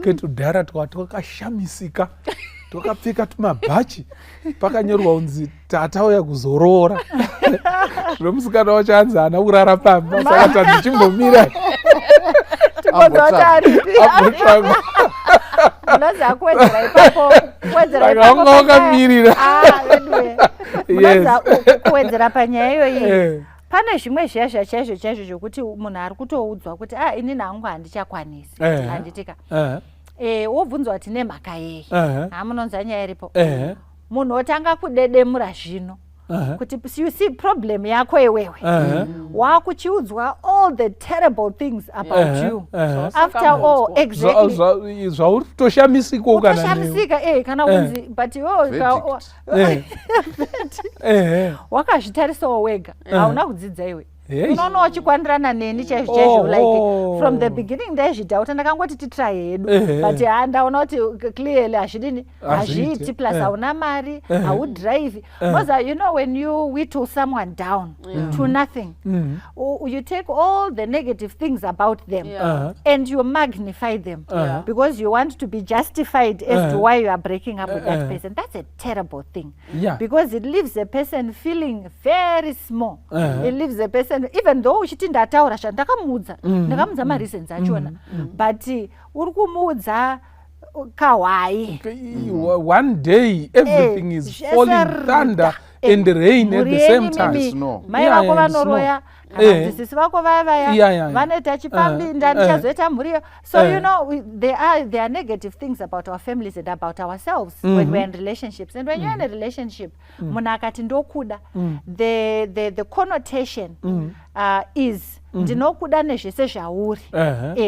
ketudhara twakashamisika twakapfeka tumabhachi pakanyorwa unzi tatauya kuzoroora zvinomusikana wacho hanzi hana kurara pamba saka tandichimbomira
wakamirira kuwedzera panyaya iyoyi pane zvimwe zviya chaizvo zvokuti munhu ari kutoudzwa kuti ini nangu handichakwanisi handitika wobvunzwa kuti nemhaka yei hamunonza nyaya iripo munhu otanga kudedemura zvino kuti you see problem yako iwewe wakuchiudzwa all the terrible things about you after all exactly
zvautoshamisikaa
kana unzi but wakazvitarisawo wega hauna kudzidza iwe unoona uchikwandirana neni chaizvo like from the beginning ndaizvidhauta ndakangoti titry hedu but ndaona kuti clearly hazvidini hazviiti plus hauna mari haudrive because you know when you whittle someone down to nothing you take all the negative things about them and you magnify them because you want to be justified as to why you are breaking up with that person. That's a terrible thing because it leaves a person feeling very small. It leaves a person even though uchiti ndataura ndakamuudza ndakamudza mareasons achona but uri kumuudza kahwai
one day everything is falling thunder and rain at the same time.
Mai vako vanoroya vadzidzisi vako vaya vanoita chipambinda ndichazoita mhuriyo. So you know, there are negative things about our families and about ourselves when we're in relationships. And when you're in a relationship, munhu akati ndokuda, the connotation is ndinokuda nezvese zvauri.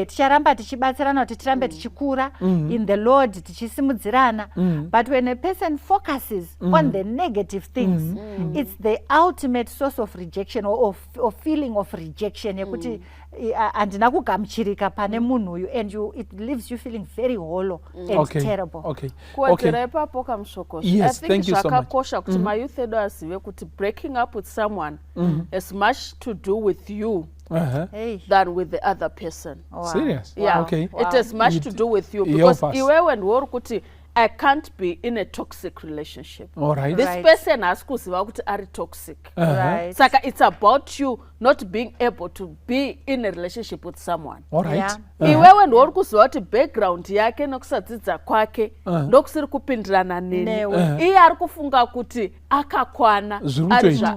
Ticharamba tichibatsirana kuti tirambe tichikura in the Lord, tichisimudzirana. But when a person focuses on the negative things, it's the ultimate source of rejection or feeling of rejection. Yekuti andina kugamuchirika pane munhu uyu, and it leaves you feeling very hollow and terrible.
Kuwedzera ipapo kamushokoso. I think zvakakosha kuti mayouth edu azive kuti breaking up with someone has much to do with you than with the other person.
Serious?
Yeah. It has much to do with you, because iwewe ndiwori kuti I can't be in a toxic relationship. This person has kuziva kuti ari toxic. Saka it's about you not being able to be in a relationship with someone. Iwewe ndiwori kuziva kuti background yake nokusadzidza kwake ndokusiri kupindirana neni. Iye ari kufunga kuti akakwana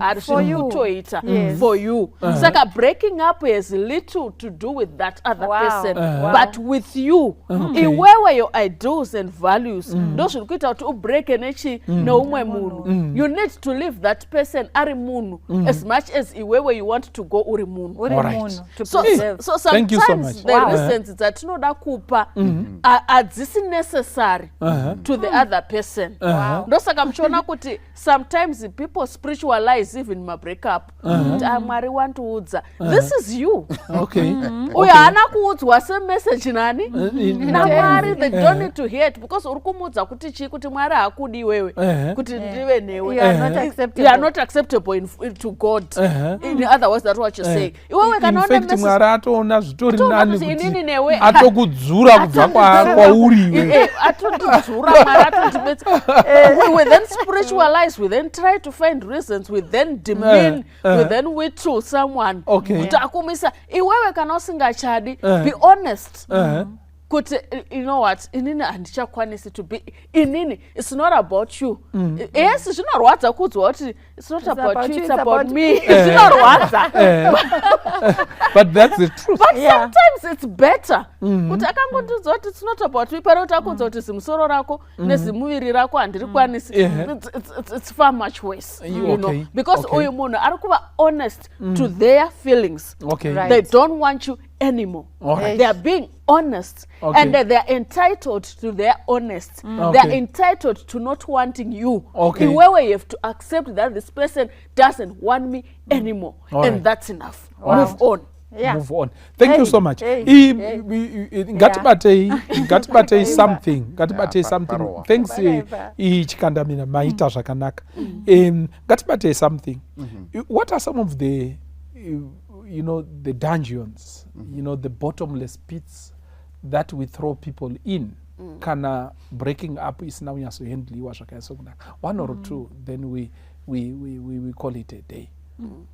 ari kutoita for you. Saka breaking up has little to do with that other person, but with you. Iwewe your ideals and values ndozviri kuita kuti ubreke nechi neumwe munhu. You need to leave that person ari munhu as much as iwewe you want to go uri munhu. So sometimes the reasons dzatinoda kupa adzisi necessary to the other person. Ndosaka muchiona kuti sometimes people spiritualize even my breakup. Mwari wandiudza, this is you. Uyo hana kuudzwa se message nani naMwari. They don't need to hear it, because uri kumudza kuti chi, kuti Mwari hakudi wewe, kuti ndive newe.
You are
not acceptable to God. In other words, that's what you're saying. Iwewe kana one message
Mwari atoona zvitori nani kuti atokudzura kubva kwauri.
Atokudzura Mwari atondibetsa. We then spiritualize, we then try to find reasons, we then demean, we then withdraw someone. Kuti akumisa iwewe kana usingachadi, be honest. Kuti, you know what, inini handichakwanisi to be inini. It's not about you. Yes, zvinorwadza kudzwa kuti it's not about you, it's about me. Zvinorwadza.
But that's the truth.
But sometimes it's better kuti akangondiudzwa kuti it's not about me, pari kuti akudzwa kuti zimusoro rako nezimuviri rako handiri kwanisi. It's far much worse, you know, because uyu munhu ari kuva honest to their feelings. They don't want you anymore. They are being honest, and they are entitled to their honest. They are entitled to not wanting you. In where you have to accept that this person doesn't want me anymore, and that's enough. Move on.
Move on. Thank you so much. Ngatibate something. Ngatibate something. Thanks. Chikandamina maita zvakanaka. Ngatibate something. What are some of the the dungeons, the bottomless pits that we throw people in? Kana breaking up is now handliwa zvakaisokuna. One or two, then we call it a day.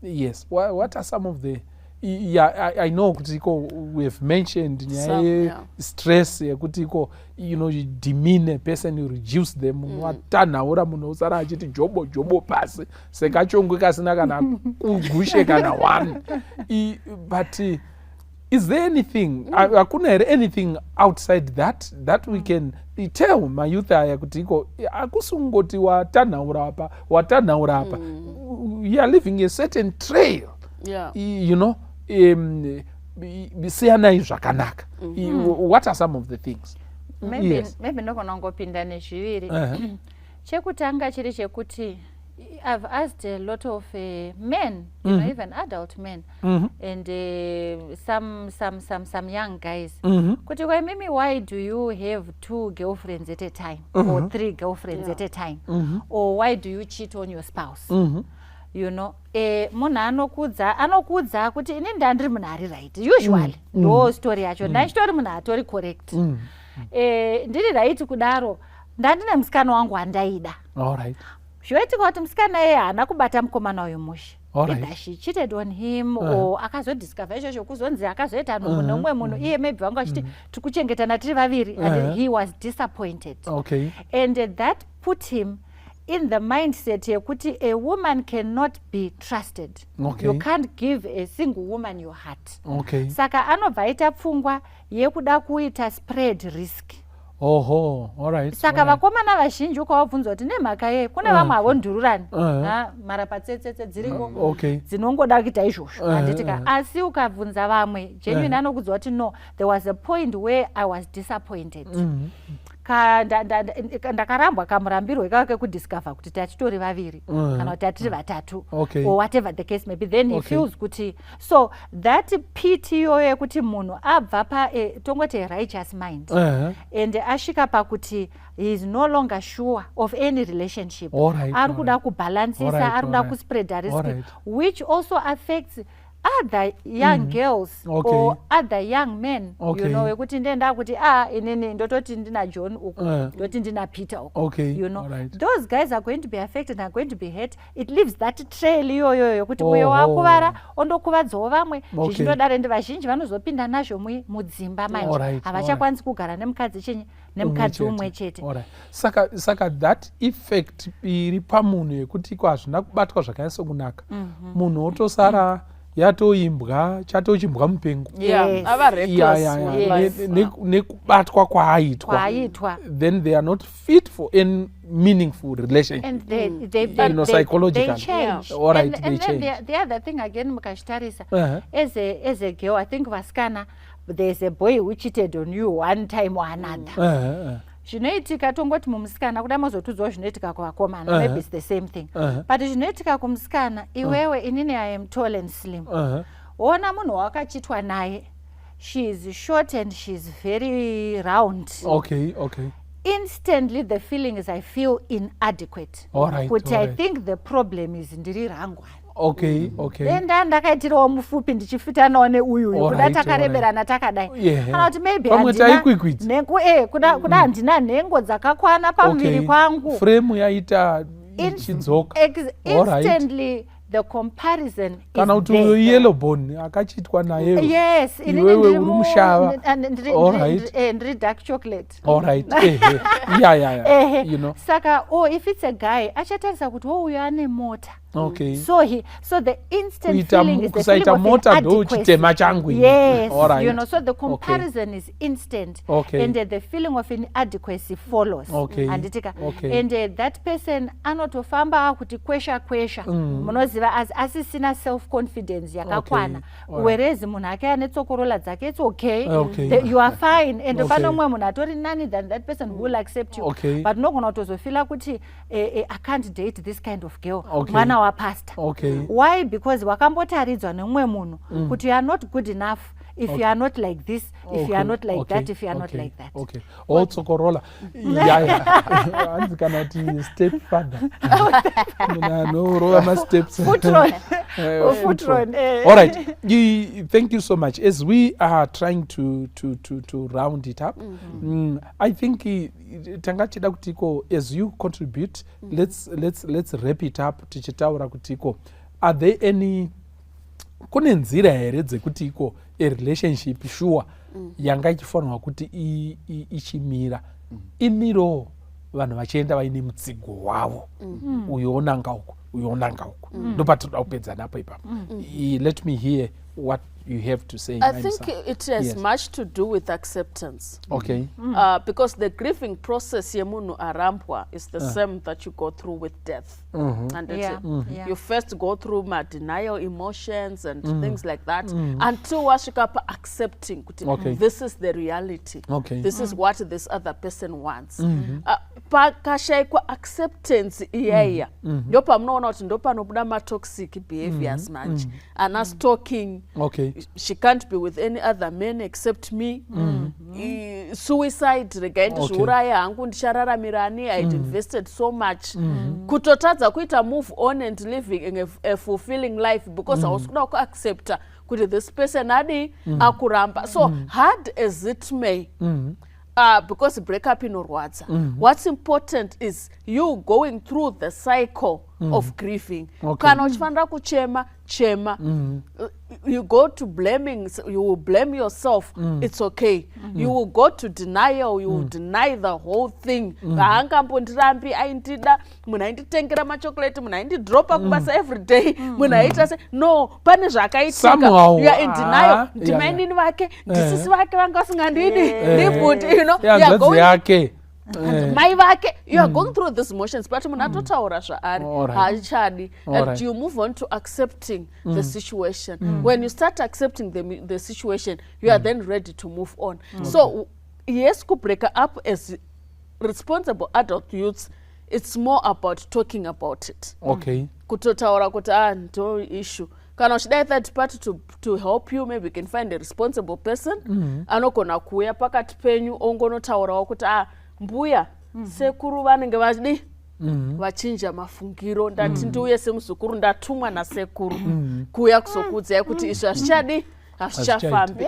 Yes. What are some of the I know kutiko we have mentioned stress kutiko you demean a person, you reduce them, watanaura munhu usara achiti jobo pasi sekachongwe kasina kana kugushe kana one. But is there anything hakuna anything outside that we can tell my youth aya kutiko akusungoti watanaura apa you are leaving a certain trail, siyanai zvakanaka. What are some of the things?
Maybe ndokonangopinda nezviviri. Chekutanga chiri chekuti I've asked a lot of men, even adult men, and some young guys. Kuti why do you have 2 girlfriends at a time or 3 girlfriends at a time, or why do you cheat on your spouse? Munhu anokudza kuti ini ndandiri munhu ari right, usually ndo story yacho. Ndachitori munhu atori correct. Ndiri right kudaro, ndandine musikana wangu wandaida. Zvoitika kuti musikana iye haana kubata mukomana uyu mushe. She cheated on him, or akazodiscover izvozvo kuzonzi akazoita munhu nomwe munhu, iye maybe vanga vachiti tikuchengetana tiri vaviri, and he was disappointed. And that put him in the mindset yekuti a woman cannot be trusted.
Okay.
You can't give a single woman your heart.
Okay.
Saka anobva aita pfungwa yekuda kuita spread risk.
Oho, all right.
Saka vakomana vazhinji ukavabvunza kuti nemhaka yei kune vamwe havondururani mara patsetsetse dziriko dzinongoda kuita izvozvo handitika asi ukabvunza vamwe genuine anokuudza kuti no, there was a point where I was disappointed. Ndakarambwa kamurambirwo ikake kudiscover kuti tatitori vaviri kana kuti tatiri vatatu or whatever the case maybe, then he feels kuti so that pity iyoyo yekuti munhu abva pa tongoti a righteous mind and asvika pakuti he is no longer sure of any relationship, ari kuda kubalansisa, ari kuda kuspreada risk, which also affects other young girls or other young men, you know, wekuti ndenda kuti inini ndototi ndina John uku ndoti ndina Peter uku, you know, those guys are going to be affected and are going to be hurt. It leaves that trail iyoyo yokuti uyo wakuvara ondokuvadzawo vamwe zvichindodaro ndi vazhinji vanozopinda nazvo mudzimba manje havachakwanisi kugara nemukadzi chenye nemukadzi umwe chete.
Saka that effect iri pamunhu yekuti hazvina kubatwa zvakanyasa kunaka, munhu otosara yatoimbwa chatochimbwa mupengo nekubatwa kwaaitwa, then they are not fit for any meaningful relationship,
and
they psychologically
change.
They change.
The other thing again mukazvitarisa as a girl, I think vaskana, there's a boy who cheated on you one time or another. Zvinoitika tongoti mumusikana kuda mazotudzwa zvinoitika kuvakomana, maybe it's the same thing, but zvinoitika kumusikana iwewe inini I am tall and slim, ona munhu wakachitwa naye, she is short and she is very round, instantly the feeling is I feel inadequate, kuti I think the problem is ndiri rangwani. Then ndakaitirawo mufupi ndichifitanawo neuyu kuda takareberana takadai, kana kuti maybe kuda handina nhengo dzakakwana pamuviri kwangu,
frame yaita ichidzoka
instantly the comparison
kana kuti uyo yellow bone akachitwa naye,
yes,
iwewe uri mushava,
ndiri dark chocolate,
you know.
Saka if it's a guy achatarisa kuti uyu ane mota, so the instant feeling is the feeling of inadequacy. Yes, you know, so the comparison is instant, and the feeling of inadequacy follows. And that person anotofamba kuti kwesha munoziva asisina self confidence yakakwana, whereas munhu ake ane tsokorola dzake, it's you are fine, and pano mwe munhu atori nani than that person who will accept you, but nogona kutozofila kuti I can't date this kind of girl, mwana wa pastor. Why? Because wakambotaridzwa nemumwe munhu kuti you are not good enough if you are not like this, if you are not like that, if you are not like that.
Also Corolla. Hanzi kana ti step father. No, Roma steps.
Footron.
All right. Thank you so much. As we are trying to round it up, I think tangachida kutiko, as you contribute, let's wrap it up tichitaura kutiko. Are there any kune nzira here dzekuti iko a relationship sure yanga ichifanirwa kuti ichimira imiro vanhu vachienda vaine mutsigo wavo, uyo onanga uku ndopatoda kupedza napo ipapo. Let me hear what you have to say.
I think it has much to do with acceptance. Because the grieving process yemunhu arambwa is the same that you go through with death. And you first go through denial emotions and things like that until wasvika pa accepting kuti this is the reality. This is what this other person wants. Pakashaikwa acceptance iyaya ndopamunoona kuti ndopanobuda ma-toxic behaviors manje, ana stalking, she can't be with any other men except me, suicide, regaindi zviuraya hangu ndicharamirani, I had invested so much, kutotadza kuita move on and living a fulfilling life because I was kuda kuaccepta kuti this person adi akuramba. So hard as it may, because breakup inorwadza, what's important is you going through the cycle of grieving. Kana uchifanira kuchema, you go to blaming, you will blame yourself, it's okay. You will go to denial, you will deny the whole thing. Haangampondirambi aindida, munhu ainditengera machocolate, munhu aindidropa kubasa every day, munhu aita se no, pane zvakaitika, you are in denial. Ndimainini vake, ndisisi vake vanga vasingandidi, ndibhuti, you know, you are going mai vake, you are going through these emotions, but munhu atotaura zvaari haachadi, and you move on to accepting the situation. When you start accepting the situation, you are then ready to move on. So yes, ku break up as responsible adult youths, it's more about talking about it. Kutotaura kuti ndo issue. Kana uchida third party to help you, maybe you can find a responsible person anogona kuuya pakati penyu ongonotaurawo kuti mbuya sekuru vanenge vachidi vachinja mafungiro, ndati ndiuye semuzukuru ndatumwa nasekuru kuuya kuzokuudzai kuti izvi hazvichadi hazvichafambi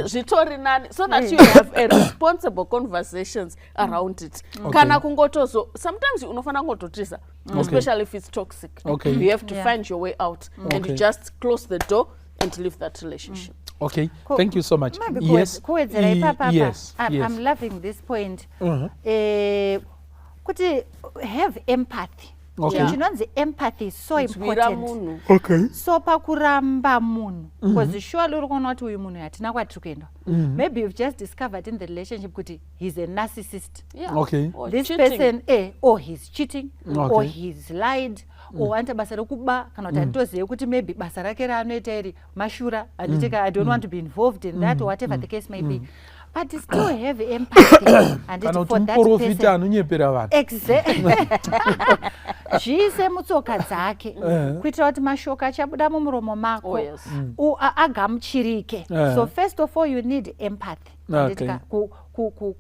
zvitori nani, so that you have a responsible conversations around it. Kana kungotozo sometimes unofanira kungototiza, especially if it's toxic. You have to find your way out and you just close the door and leave that relationship.
Thank you so much.
Yes. I'm loving this point. Kuti have empathy. Chinonzi empathy is so important. So pakuramba munhu, because surely uri kuona kuti uyu munhu hatina kwatiri kuenda. Maybe you've just discovered in the relationship kuti he's a narcissist. This person, or he's cheating, or he's lied, or anta basa rekuba, kana kuti handitozive kuti maybe basa rake raanoita iri mashura, I don't want to be involved in that, or whatever the case may be. But still have empathy and it for that person. Exactly. Zviise mutsoka dzake kuitira kuti mashoko achabuda mumuromo mako agamuchirike. So first of all you need empathy.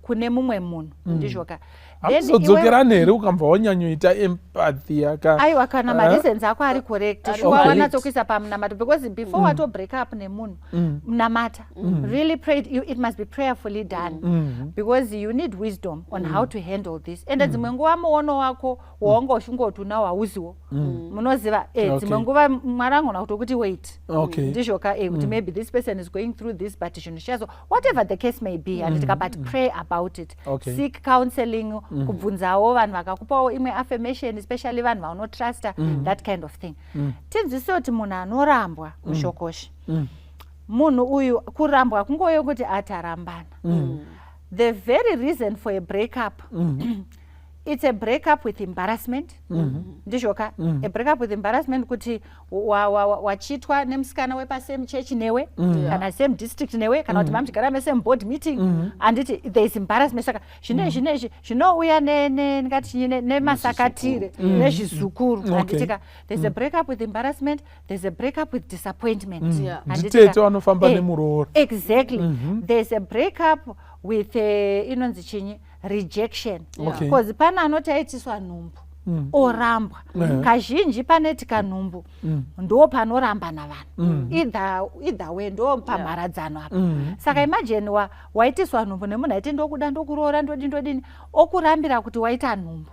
Kune mumwe munhu ndizvoka.
Hamuzodzokera nhere ukambva wanyanyoita empathy
aiwa kana mareasons ako ari correct. Wanatsokuisa pamunamato, because before wato break up nemunhu munamata, really pray, it must be prayerfully done, because you need wisdom on how to handle this. And dzimwe nguva muono wako waunga ushingoti nawo hauziwo, munoziva dzimwe nguva Mwari anogona kutokuti wait ndizvoka kuti maybe this person is going through this, but chinhu chazo whatever the case may be, and but pray about it, seek counseling, kubvunzawo vanhu vakakupawo imwe affirmation, especially vanhu vaunotrasta, that kind of thing. Tinzise kuti munhu anorambwa mushokoshi, munhu uyu kurambwa kungoyo kuti atarambana. The very reason for a breakup, it's a breakup with embarrassment. Ndizvoka, a breakup with embarrassment kuti wachitwa nemusikana wepa same church newe, kana same district newe, kana kuti mamuchigara mesame board meeting, and there is embarrassment. Saka zvinezvi zvinouya nemasakatire nezvizukuru. Anditika there's a breakup with embarrassment, there's a breakup with disappointment.
Nditeto anofamba nemuroora.
Exactly. There's a breakup with inonzi chinyi rejection, because pana anoti aitiswa nhumbu orambwa. Kazhinji panetika nhumbu ndo panoramba navanhu, either way ndo pamharadzano apa. Saka imagine waitiswa nhumbu nemunhu aiti ndokuda ndokuroora ndodini okurambira kuti waita nhumbu.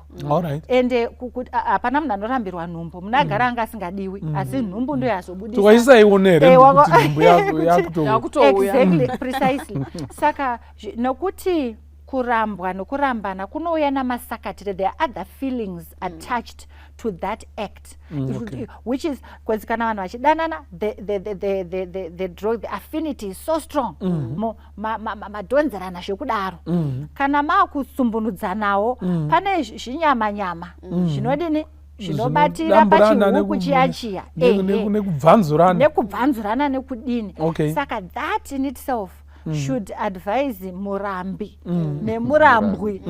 And hapana munhu anorambirwa nhumbu, munhu agara anga asingadiwi, asi nhumbu ndo yazobudisa.
Twaisaiwonere kuti nhumbu yakutouya.
Exactly, precisely. Saka nokuti kurambwa nokurambana kunouya namasakatire, there are other feelings attached to that act, which is because kana vanhu vachidanana, the drug, the affinity is so strong, madonzerana zvekudaro. Kana makusumbunudzanawo pane zvinyamanyama zvinodini zvinobatira pachihuku chiyachiya nekubvanzurana nekudini. Saka that in itself should advise murambi nemurambwi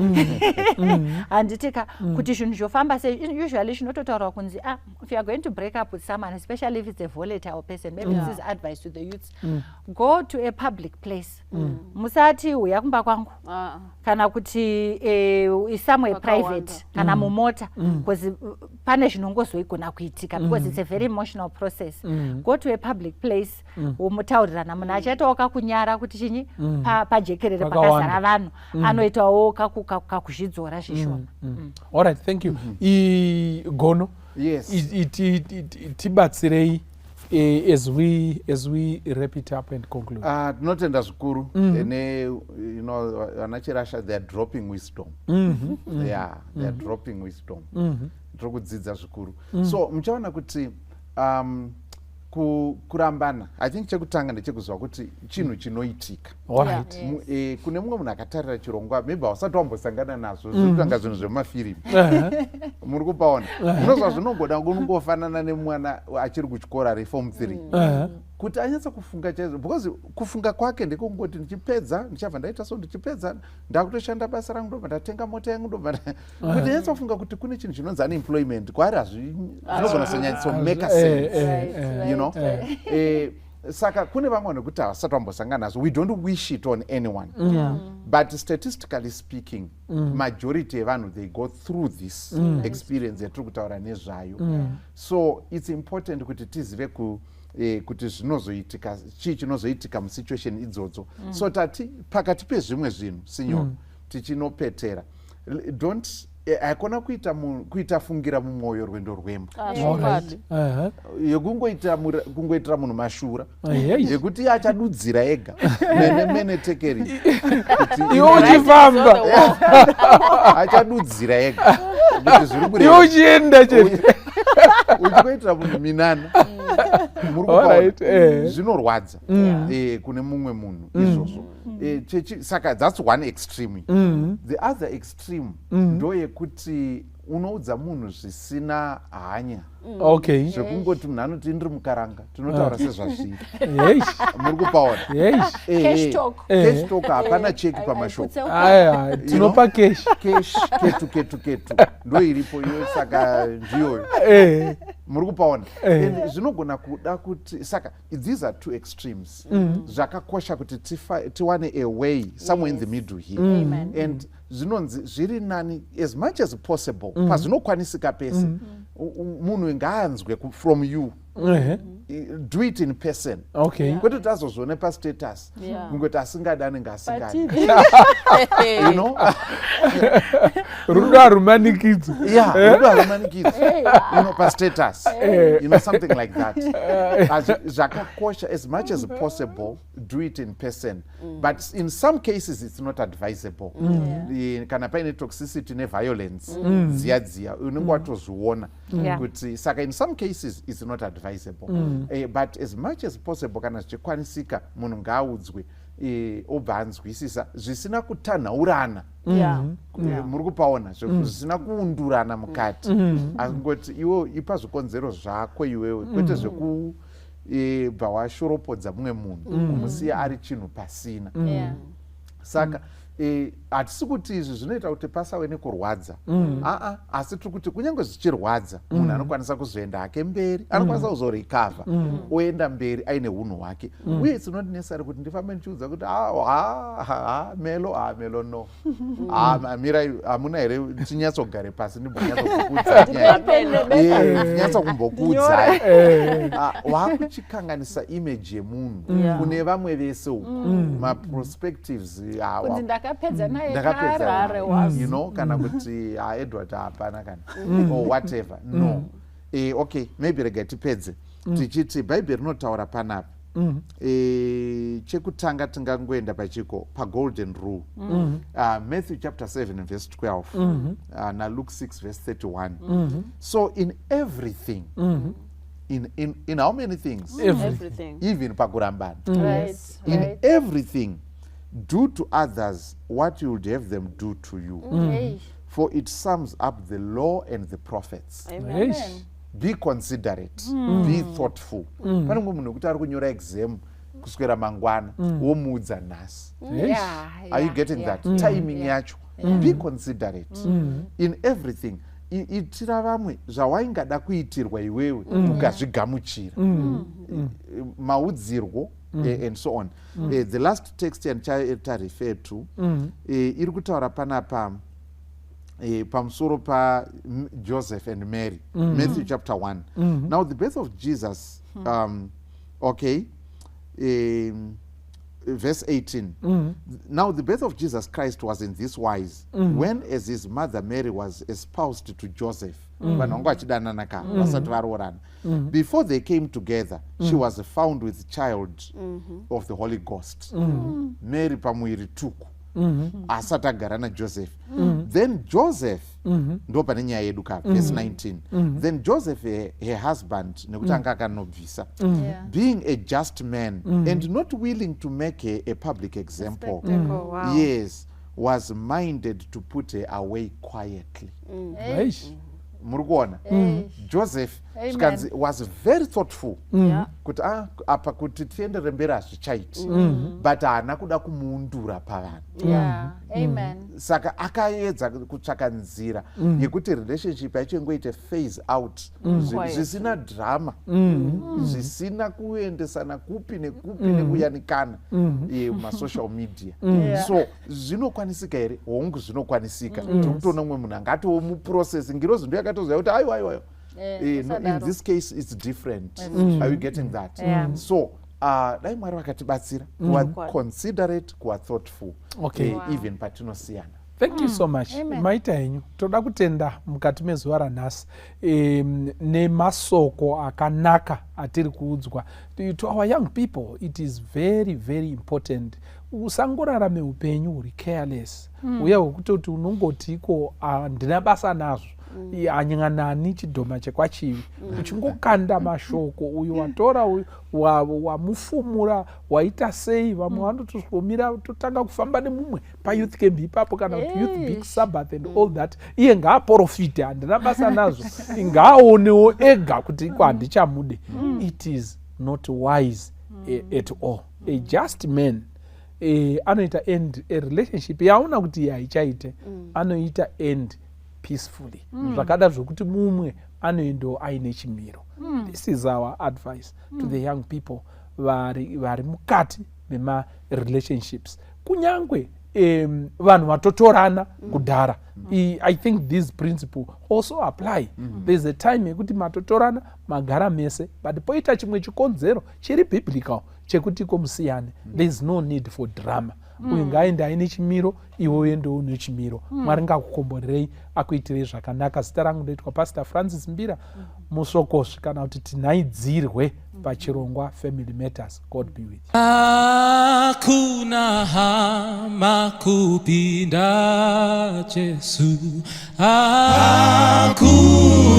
handitika kuti zvinhu zvofamba sei. Usually zvinototaurwa kunzi if you are going to break up with someone, especially if it's a volatile person, maybe this is advice to the youths, go to a public place. Musati uya kumba kwangu kana kuti somewhere private kana mumota, because pane zvinongozoigona kuitika, because it's a very emotional process. Go to a public place womutaurirana, munhu achaitawo kakunyara kuti chinyi pajekerere pakazara vanhu, anoitawo kakuzvidzora zvishoma.
All right, thank you. Gono,
yes,
tibatsirei as we wrap it up and conclude?
Tinotenda zvikuru vanachirasha they are dropping wisdom. Yeah, they are dropping wisdom. Tiri kudzidza zvikuru. So muchaona kuti kurambana, I think chekutanga ndechekuzwa kuti chinhu chinoitika. Kune mumwe munhu akatarira chirongwa maybe hausati wambosangana nazvo zvirikutanga zvinhu zvemafirimu. Muri kupaona munozva zvinongoda kungofanana nemwana achiri kuchikora reform 3 kuti anyatsa kufunga chaizvo, because kufunga kwake ndekungoti ndichipedza ndichabva ndaita so, ndichipedza ndakutoshanda basa rangu ndobva ndatenga mota yangu ndobva kuti anyatsa kufunga kuti kune chinhu chinonzi unemployment kwaari zvinogona sonyanyisa make sense, you know. Saka kune vamwe nekuti havasati vambosangana nazvo, we don't wish it on anyone, but statistically speaking majority evanhu they go through this experience yatiri kutaura nezvayo. So it's important kuti tizive kuti zvinozoitika chii chinozoitika musituation idzodzo. So tati pakati pezvimwe zvinhu sinyo tichinopetera, don't haikona kuita fungira mumwoyo rwendo rwembwa yekungoitira munhu mashura yekuti achadudzira ega mene tekeri
iwe uchifamba
achadudzira ega
iwe uchienda chete
uchikoitira munhu minana zvinorwadza kune mumwe munhu izvozvo. Saka that's one extreme. The other extreme ndo yekuti unoudza munhu zvisina hanya, zvekungoti munhu anoti ndiri mukaranga tinotaura sezvazviri, muri kupaona cash talk, hapana cheki pamashoko,
tinopa cash
ketu ndo iripo iyo. Saka ndiyo muri kupaona, zvinogona kuda kuti, saka these are two extremes. Zvakakosha kuti tiwane a way somewhere in the middle here, and zvinonzi zviri nani as much as possible pazvinokwanisika pese munhu ngaanzwe from you. Do it in person. Kwete tazozvione pastatus kungoti asingadani ngaasingadi, you know.
Rudo harumanikidzwa,
rudo harumanikidzwa, you know, pastatus, you know, something like that. Zvakakosha as much as possible do it in person, but in some cases it's not advisable. Kana paine toxicity neviolence dziya unenge watozviona kuti, saka in some cases it's not advisable. But as much as possible kana zvichikwanisika munhu ngaaudzwe obva anzwisisa zvisina kutanhaurana. Muri kupaona zvisina kuundurana mukati, angoti iwe ipa zvikonzero zvako iwewe, kwete zvekubva washoropodza mumwe munhu kumusiya ari chinhu pasina. Saka hatisi kuti izvi zvinoita kuti pasave nekurwadza, asi tiri kuti kunyange zvichirwadza munhu anokwanisa kuzoenda hake mberi, anokwanisa kuzorikavha oenda mberi aine unhu hwake. Uye it's not necessary kuti ndifambe ndichiudza kuti melo no, Mbira hamuna here tinyatsogare pasi ndinyatsa kumbokuudzai. Wakuchikanganisa image yemunhu kune vamwe vese uku, maperspectives
ndakapedza naye
kare, you know, kana kuti Edward hapana kana or whatever. No. Okay, maybe rega tipedze tichiti bhaibheri rinotaura panapa. Chekutanga tingangoenda pachiko pagolden rule, Matthew chapter 7 and verse 12 na Luke 6 verse 31. So in everything, in how many things?
Everything.
Even pakurambana. In everything, do to others what you would have them do to you. For it sums up the law and the prophets.
Amen.
Be considerate, be thoughtful. Pane mumwe munhu kuti ari kunyora exam kuswera mangwana womuudza nhasi. Are you getting that? Timing yacho. Be considerate in everything. Itira vamwe zvawaingada kuitirwa iwewe ukazvigamuchira, maudzirwo and so on. The last text yandicharefere to iri kutaura panapa pamusoro pa Joseph and Mary, Matthew chapter 1. Now the birth of Jesus, verse 18. Now the birth of Jesus Christ was in this wise. When as his mother Mary was espoused to Joseph, before they came together, she was found with child of the Holy Ghost. Mary pamuiri tuku. Asati agara naJoseph. Then Joseph, ndo pane nyaya yedu ka, verse 19. Then Joseph, her husband, nekuti anga akanobvisa, being a just man and not willing to make her a public example, yes, was minded to put her away quietly. Murikuona, Joseph was very thoughtful kuti apa kuti tiendere mberi hazvichaiti, but haana kuda kumuundura pavanhu. Saka akaedza kutsvaka nzira yekuti relationship yacho ingoite phase out, zvisina drama, zvisina kuendesana kupi nekupi nekuyanikana masocial media. So zvinokwanisika here? Hongu zvinokwanisika. Tikutoona umwe munhu angatoo muprocess, ngirozi ndo yakatoziva kuti aiwa. In this case it's different. Are you getting that? So dai Mwari vakatibatsira kuva considerate, kuva thoughtful, even patinosiyana.
Thank you so much. Maita henyu toda kutenda mukati mezuva ranhasi nemasoko akanaka atiri kuudzwa. To our young people, it is very, very important. Usangorarame upenyu huri careless. Uya hwekutoti unongotiko ndina basa nazvo. Anyanganani chidhoma chekwachivi, uchingokanda mashoko, uyu watora, uyu wamufumura, waita sei, vamwe vanotosvomira totanga kufamba nemumwe payouth camp ipapo kana kuti youth big Sabbath and all that. Iye ngaaprofite, handina basa nazvo, ngaaonewo ega kuti iko handichamude. It is not wise at all. A just man anoita end a relationship yaona kuti haichaite, anoita end peacefully. Zvakada zvokuti mumwe anoendawo aine chimiro. This is our advice to the young people vari mukati mema relationships. Kunyangwe vanhu vatotorana kudhara. I think this principle also apply. There's a time yekuti matotorana magara mese, but poita chimwe chikonzero chiri biblical chekuti komusiyane. There's no need for drama. Uyu ngaende aine chimiro, iwe uendewo une chimiro. Mwari ngakukomborerei akuitirei zvakanaka. Zita rangu ndoitwa Pastor Francis Mbira, musokosi kana kuti tinaidzirwe pachirongwa Family Matters. God be with you.
Hakuna hama kupinda Jesu. Hakuna